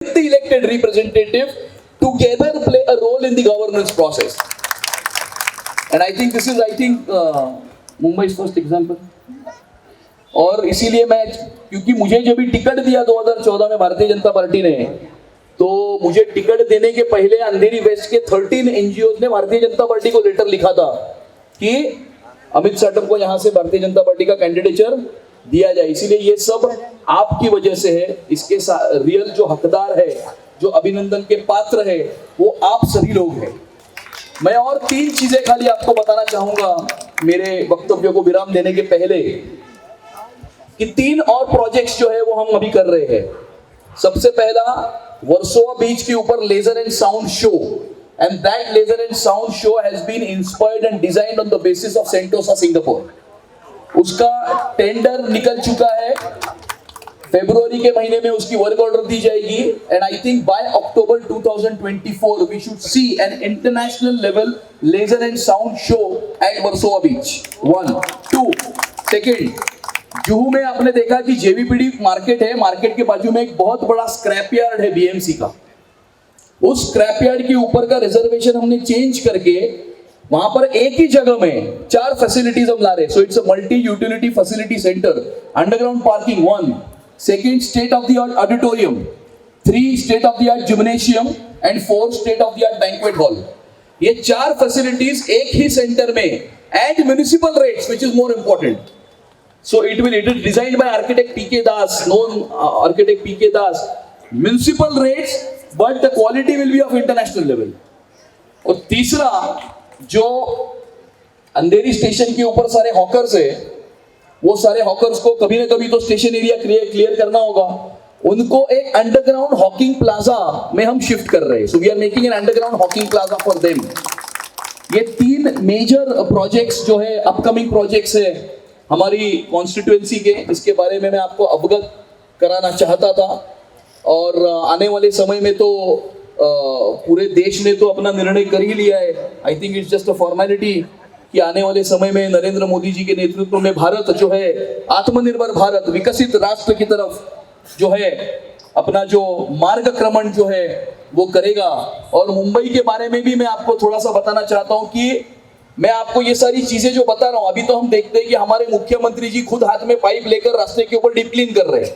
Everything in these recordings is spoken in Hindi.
the elected representative together play a role in the governance process. And I think this is, Mumbai's first example. और इसीलिए मैं, क्योंकि मुझे जब भी टिकट दिया 2014 में भारतीय जनता पार्टी ने, तो मुझे टिकट देने के पहले अंधेरी वेस्ट के 13 एनजीओ ने भारतीय जनता पार्टी को लेटर लिखा था कि अमित साटम को यहां से भारतीय जनता पार्टी का कैंडिडेचर दिया जाए। इसीलिए ये सब आपकी वजह से है। इसके रियल जो हकदार है, जो अभिनंदन के पात्र है, वो आप सभी लोग हैं। मैं और 3 चीजें खाली आपको बताना चाहूंगा मेरे वक्तव्य को विराम देने के पहले, कि 3 और प्रोजेक्ट्स जो है वो हम अभी कर रहे हैं। सबसे पहला वर्सोवा बीच के ऊपर laser and sound show, and that laser and sound show has been inspired and designed on the basis of Sentosa Singapore. उसका टेंडर निकल चुका है, फरवरी के महीने में उसकी वर्क ऑर्डर दी जाएगी, and I think by October 2024 we should see an international level laser and sound show at Versova beach. 1 2 second, Juhu में आपने देखा कि जेवीपीडी मार्केट है, मार्केट के बाजू में एक बहुत बड़ा स्क्रैप यार्ड है बीएमसी का। उस स्क्रैप यार्ड के ऊपर का रिजर्वेशन हमने चेंज करके वहां पर एक ही जगह में 4 फैसिलिटीज हम ला रहे। So it's a multi utility facility centre, underground parking 1, second state of the art auditorium, 3 state of the art gymnasium and 4 state of the art banquet hall. ये 4 फैसिलिटीज एक ही सेंटर में at municipal rates, which is more important. So it is designed by architect PK Das, known architect PK Das. Municipal rates, but the quality will be of international level. और तीसरा, जो अंधेरी स्टेशन के ऊपर सारे हॉकर्स है, वो सारे हॉकर्स को कभी ना कभी तो स्टेशन एरिया क्लियर करना होगा। उनको एक अंडरग्राउंड हॉकिंग प्लाजा में हम शिफ्ट कर रहे हैं। So we are making an underground hawking plaza for them. ये 3 मेजर प्रोजेक्ट्स जो है, अपकमिंग प्रोजेक्ट्स है हमारी कॉन्स्टिट्यूएंसी के, इसके बारे में मैं आपको अवगत कराना चाहता था। और आने वाले समय में तो पूरे देश ने तो अपना निर्णय कर ही लिया है। I think it's just a formality कि आने वाले समय में नरेंद्र मोदी जी के नेतृत्व में भारत जो है आत्मनिर्भर भारत, विकसित राष्ट्र की तरफ जो है अपना जो मार्गक्रमण जो है वो करेगा। और मुंबई के बारे में भी मैं आपको थोड़ा सा बताना चाहता हूं कि मैं आपको ये सारी चीजें जो बता रहा हूं, अभी तो हम देखते हैं कि हमारे मुख्यमंत्री जी खुद हाथ में पाइप लेकर रास्ते के ऊपर डीप क्लीन कर रहे हैं।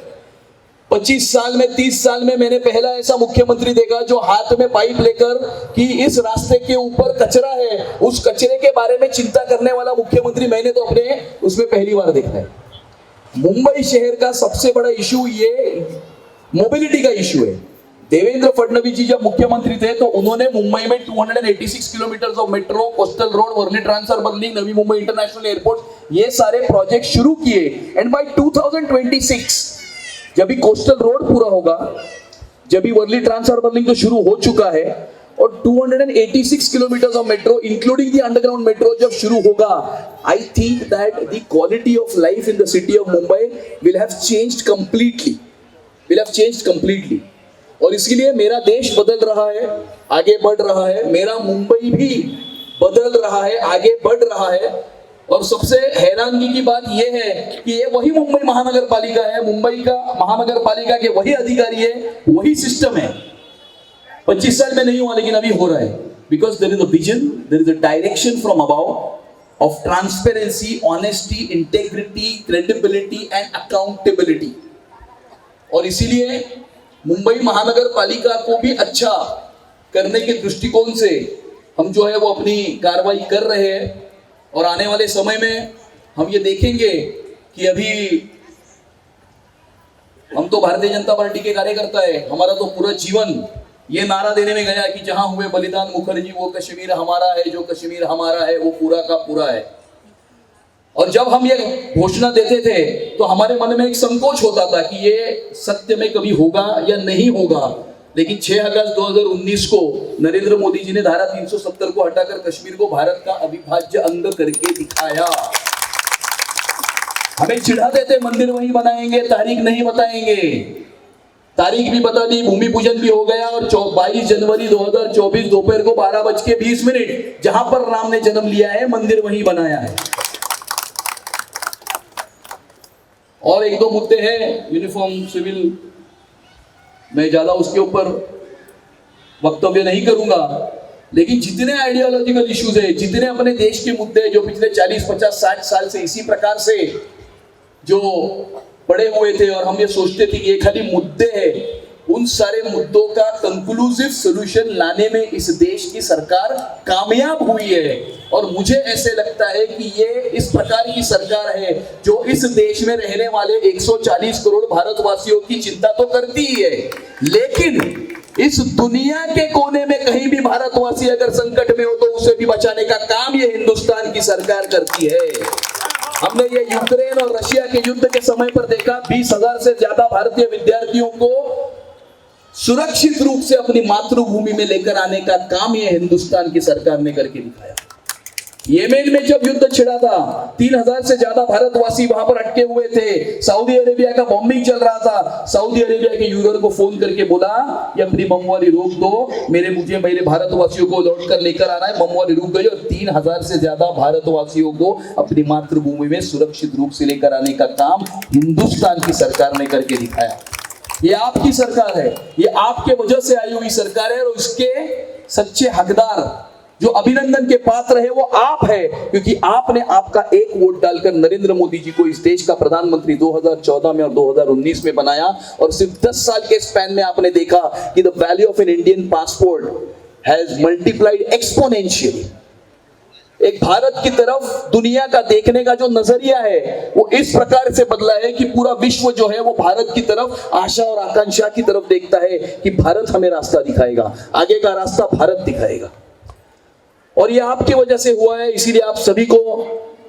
25 साल में 30 साल में मैंने पहला ऐसा मुख्यमंत्री देखा जो हाथ में पाइप लेकर कि इस रास्ते के ऊपर कचरा है, उस कचरे के बारे में चिंता करने वाला मुख्यमंत्री मैंने तो अपने उसमें पहली बार देखा है। मुंबई शहर का सबसे बड़ा इशू ये मोबिलिटी का इशू है। देवेंद्र फडणवीस जी जब मुख्यमंत्री थे तो उन्होंने मुंबई में 286 kilometre of metro, coastal road, Worli transfer बर्लिंग, नवी मुंबई इंटरनेशनल एयरपोर्ट, ये सारे प्रोजेक्ट शुरू किए। एंड बाय 2026 जब भी कोस्टल रोड पूरा होगा, जब भी वर्ली ट्रांसफर बर्लिंग तो शुरू हो चुका है, और 286 kilometre of metro including the underground metro जब शुरू होगा, I think that the quality of life in the city of Mumbai will have changed completely. और इसलिए मेरा देश बदल रहा है, आगे बढ़ रहा है, मेरा मुंबई भी बदल रहा है, आगे बढ़ रहा है। और सबसे हैरानगी की बात यह है कि ये वही मुंबई महानगर पालिका है, मुंबई का महानगर पालिका के वही अधिकारी है, वही सिस्टम है। 25 साल में नहीं हुआ, लेकिन अभी हो रहा है। Because there is a vision, there is a direction from above of transparency, honesty, integrity, credibility and accountability. और इसीलिए मुंबई महानगर पालिका को भी अच्छा करने के दृष्टिकोण से हम जो है वो अपनी कार्रवाई कर रहे हैं। और आने वाले समय में हम ये देखेंगे कि अभी हम तो भारतीय जनता पार्टी के कार्यकर्ता है, हमारा तो पूरा जीवन ये नारा देने में गया कि जहां हुए बलिदान मुखर्जी, वो कश्मीर हमारा है, जो कश्मीर हमारा है वो पूरा का पूरा है। और जब हम ये घोषणा देते थे तो हमारे मन में एक संकोच होता था कि ये सत्य में कभी होगा या नहीं होगा। लेकिन 6 अगस्त 2019 को नरेंद्र मोदी जी ने धारा 370 को हटाकर कश्मीर को भारत का अविभाज्य अंग करके दिखाया। हमें चिढ़ाते थे मंदिर वहीं बनाएंगे, तारीख नहीं बताएंगे। तारीख भी बता दी, भूमि पूजन भी हो गया, और 22 जनवरी 2024 दोपहर को 12:20 जहां पर राम ने जन्म लिया है, मंदिर वहीं बनाया है। और 1-2 मुद्दे हैं यूनिफॉर्म सिविल मैं ज्यादा उसके ऊपर वक्तव्य नहीं करूंगा, लेकिन जितने आइडियोलॉजिकल इश्यूज है, जितने अपने देश के मुद्दे जो पिछले 40, 50, 60 साल से इसी प्रकार से जो पड़े हुए थे और हम ये सोचते थे कि ये खाली मुद्दे हैं, उन सारे मुद्दों का कंक्लूसिव सॉल्यूशन लाने में इस देश की सरकार कामयाब हुई है। और मुझे ऐसे लगता है कि ये इस प्रकार की सरकार है जो इस देश में रहने वाले 140 करोड़ भारतवासियों की चिंता तो करती ही है, लेकिन इस दुनिया के कोने में कहीं भी भारतवासी अगर संकट में हो तो उसे भी बचाने का काम ये हिंदुस्तान की सरकार करती है। हमने ये यूक्रेन और रशिया के युद्ध के समय पर देखा, 20,000 से ज्यादा भारतीय विद्यार्थियों को सुरक्षित रूप से अपनी मातृभूमि में लेकर आने का काम ये हिंदुस्तान की सरकार ने करके दिखाया। येमेन में जब युद्ध छिड़ा था, 3,000 से ज्यादा भारतवासी वहां पर अटके हुए थे, सऊदी अरेबिया का बॉम्बिंग चल रहा था, सऊदी अरेबिया के यूजर को फोन करके बोला ये अपनी बम वाली रोक दो, मेरे भारतवासियों को लौट कर लेकर आना है। बम वाली रुक गई और 3,000 से ज्यादा भारतवासियों को अपनी मातृभूमि में सुरक्षित रूप से लेकर आने का काम हिंदुस्तान की सरकार ने करके दिखाया। ये आपकी सरकार है, ये आपके वजह से आई हुई सरकार है, और उसके सच्चे हकदार जो अभिनंदन के पात्र है वो आप है, क्योंकि आपने आपका एक वोट डालकर नरेंद्र मोदी जी को इस देश का प्रधानमंत्री 2014 में और 2019 में बनाया। और सिर्फ 10 साल के स्पैन में आपने देखा कि the value of an Indian passport has multiplied exponentially. एक भारत की तरफ दुनिया का देखने का जो नजरिया है वो इस प्रकार से बदला है कि पूरा विश्व जो है वो भारत की तरफ आशा और आकांक्षा की तरफ देखता है कि भारत हमें रास्ता दिखाएगा, आगे का रास्ता भारत दिखाएगा। और ये आपकी वजह से हुआ है, इसीलिए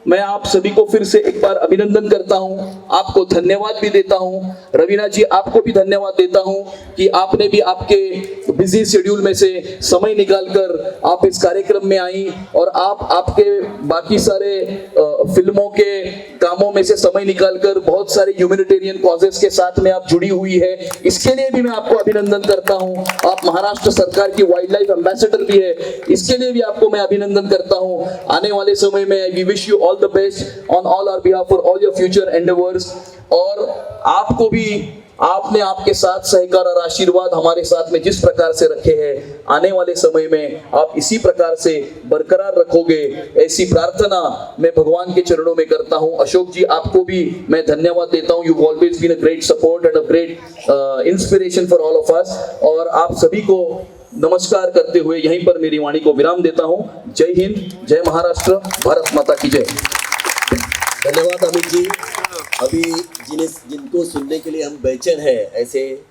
मैं आप सभी को फिर से एक बार अभिनंदन करता हूं, आपको धन्यवाद भी देता हूं। रवीना जी, आपको भी धन्यवाद देता हूं कि आपने भी आपके बिजी शेड्यूल में से समय निकालकर आप इस कार्यक्रम में आई और आप आपके बाकी सारे फिल्मों के कामों में से समय निकालकर बहुत सारे ह्यूमैनिटेरियन कॉजेस के साथ में आप जुड़ी हुई है, इसके लिए भी मैं आपको अभिनंदन करता हूं। आप महाराष्ट्र सरकार की वाइल्ड लाइफ एम्बेसडर भी है, इसके लिए भी आपको मैं अभिनंदन करता हूं। आने वाले समय में we wish you all the best on all our behalf for all your future endeavours. और आपको भी आपने आपके साथ सहकार और आशीर्वाद हमारे साथ में जिस प्रकार से रखे हैं, आने वाले समय में आप इसी प्रकार से बरकरार रखोगे, ऐसी प्रार्थना मैं भगवान के चरणों में करता हूं। अशोक जी, आपको भी मैं धन्यवाद देता हूं। You always been a great support and a great inspiration for all of us. और आप सभी को नमस्कार करते हुए यहीं पर मेरी वाणी को विराम देता हूं। जय हिंद, जय महाराष्ट्र, भारत माता की जय। धन्यवाद अमित जी। अभी जिनको सुनने के लिए हम बेचैन हैं, ऐसे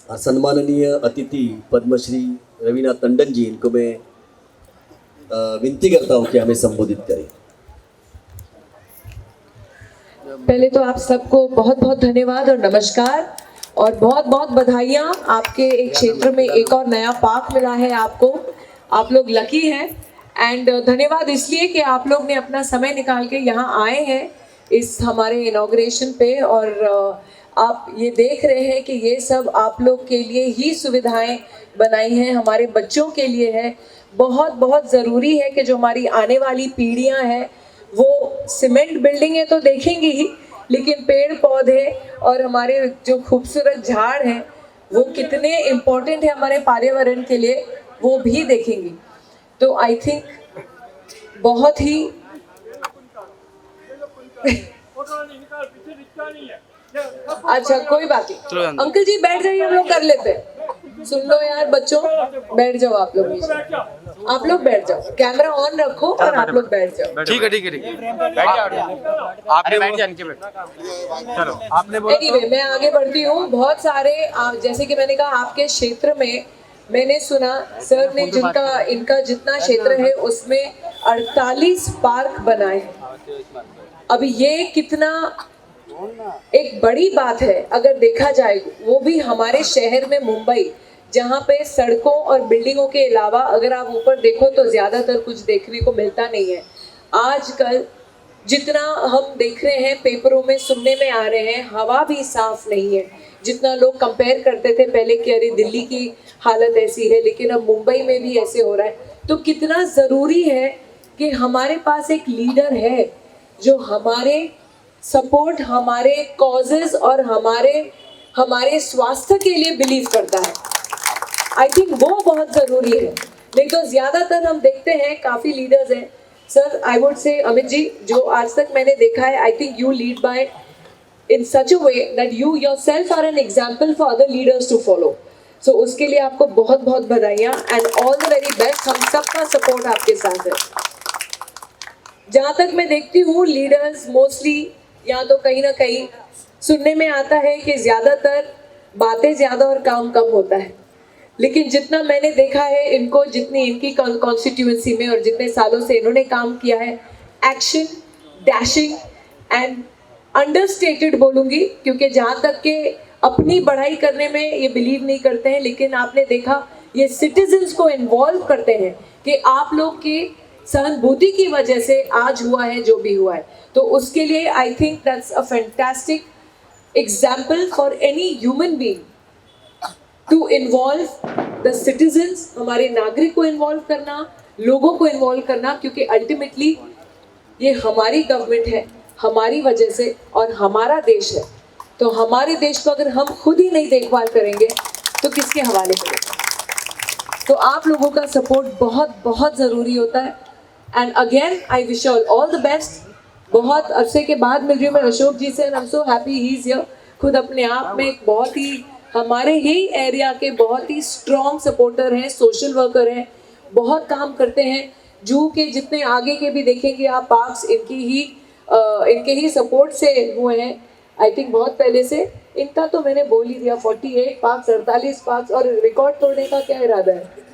सम्माननीय अतिथि पद्मश्री रवीना टंडन जी, इनको मैं विनती करता हूं कि हमें संबोधित करें। पहले तो आप सबको बहुत बहुत धन्यवाद और नमस्कार और बहुत बहुत बधाइयाँ। आपके एक क्षेत्र में एक और नया पार्क मिला है आपको, आप लोग लकी हैं। एंड धन्यवाद इसलिए कि आप लोग ने अपना समय निकाल के यहाँ आए हैं इस हमारे इनॉग्रेशन पे, और आप ये देख रहे हैं कि ये सब आप लोग के लिए ही सुविधाएं बनाई हैं, हमारे बच्चों के लिए है। बहुत बहुत ज़रूरी है कि जो हमारी आने वाली पीढ़ियां हैं वो सीमेंट बिल्डिंगें तो देखेंगी ही, लेकिन पेड़ पौधे और हमारे जो खूबसूरत झाड़ हैं वो कितने इम्पोर्टेंट है हमारे पर्यावरण के लिए, वो भी देखेंगी। तो आई थिंक बहुत ही अच्छा, कोई बात नहीं। अंकल जी बैठ जाइए, हम लोग कर लेते हैं। सुन लो यार बच्चों, बैठ जाओ आप लोग नीचे, आप लोग बैठ जाओ, कैमरा ऑन रखो और आप लोग बैठ जाओ। ठीक है ठीक है ठीक है, बैठ जाओ, आपने बैठ जाने के चलो आपने बोला। एनीवे, मैं आगे बढ़ती हूँ। बहुत सारे जैसे कि मैंने कहा आपके क्षेत्र में मैंने सुना सर ने इनका जितना क्षेत्र है उसमें 48 पार्क बनाए। अब ये कितना एक बड़ी बात है अगर देखा जाए, वो भी हमारे शहर में मुंबई, जहाँ पे सड़कों और बिल्डिंगों के अलावा अगर आप ऊपर देखो तो ज़्यादातर कुछ देखने को मिलता नहीं है। आजकल जितना हम देख रहे हैं, पेपरों में सुनने में आ रहे हैं, हवा भी साफ नहीं है। जितना लोग कंपेयर करते थे पहले कि अरे दिल्ली की हालत ऐसी है, लेकिन अब मुंबई में भी ऐसे हो रहा है। तो कितना ज़रूरी है कि हमारे पास एक लीडर है जो हमारे सपोर्ट, हमारे कॉजेस और हमारे स्वास्थ्य के लिए बिलीव करता है। आई थिंक वो बहुत ज़रूरी है। नहीं तो ज़्यादातर हम देखते हैं काफ़ी लीडर्स हैं sir, I would say Amit ji, जो आज तक मैंने देखा है, I think you lead by in such a way that you yourself are an example for other leaders to follow. So उसके लिए आपको बहुत बहुत बधाइयाँ and all the very best। हम सबका सपोर्ट आपके साथ है। जहाँ तक मैं देखती हूँ लीडर्स मोस्टली या तो कहीं ना कहीं सुनने में आता है कि ज़्यादातर बातें ज़्यादा और काम कम होता है, लेकिन जितना मैंने देखा है इनको, जितनी इनकी कॉन्स्टिट्यूएंसी में और जितने सालों से इन्होंने काम किया है, एक्शन, डैशिंग एंड अंडरस्टेटेड बोलूँगी, क्योंकि जहाँ तक के अपनी बढ़ाई करने में ये बिलीव नहीं करते हैं, लेकिन आपने देखा ये सिटीजन्स को इन्वॉल्व करते हैं कि आप लोग की सहानुभूति की वजह से आज हुआ है जो भी हुआ है। तो उसके लिए I think that's a fantastic example for any human being to involve the citizens, हमारे नागरिक को इन्वॉल्व करना, लोगों को इन्वॉल्व करना, क्योंकि अल्टीमेटली ये हमारी गवर्नमेंट है, हमारी वजह से, और हमारा देश है। तो हमारे देश को अगर हम खुद ही नहीं देखभाल करेंगे तो किसके हवाले करेंगे? तो आप लोगों का सपोर्ट बहुत बहुत ज़रूरी होता है। And again I wish all the best. बहुत अरसे के बाद मिल रही हूँ मैं अशोक जी से, and I am so happy he is here. खुद अपने आप में एक बहुत ही हमारे ही एरिया के बहुत ही स्ट्रॉन्ग सपोर्टर हैं, सोशल वर्कर हैं, बहुत काम करते हैं। जूहू के जितने आगे के भी देखेंगे आप पार्क्स, इनके ही सपोर्ट से हुए हैं। आई थिंक बहुत पहले से इनका तो मैंने बोल ही दिया, 48 पार्क्स, 48 पार्क्स, और रिकॉर्ड तोड़ने का क्या इरादा है?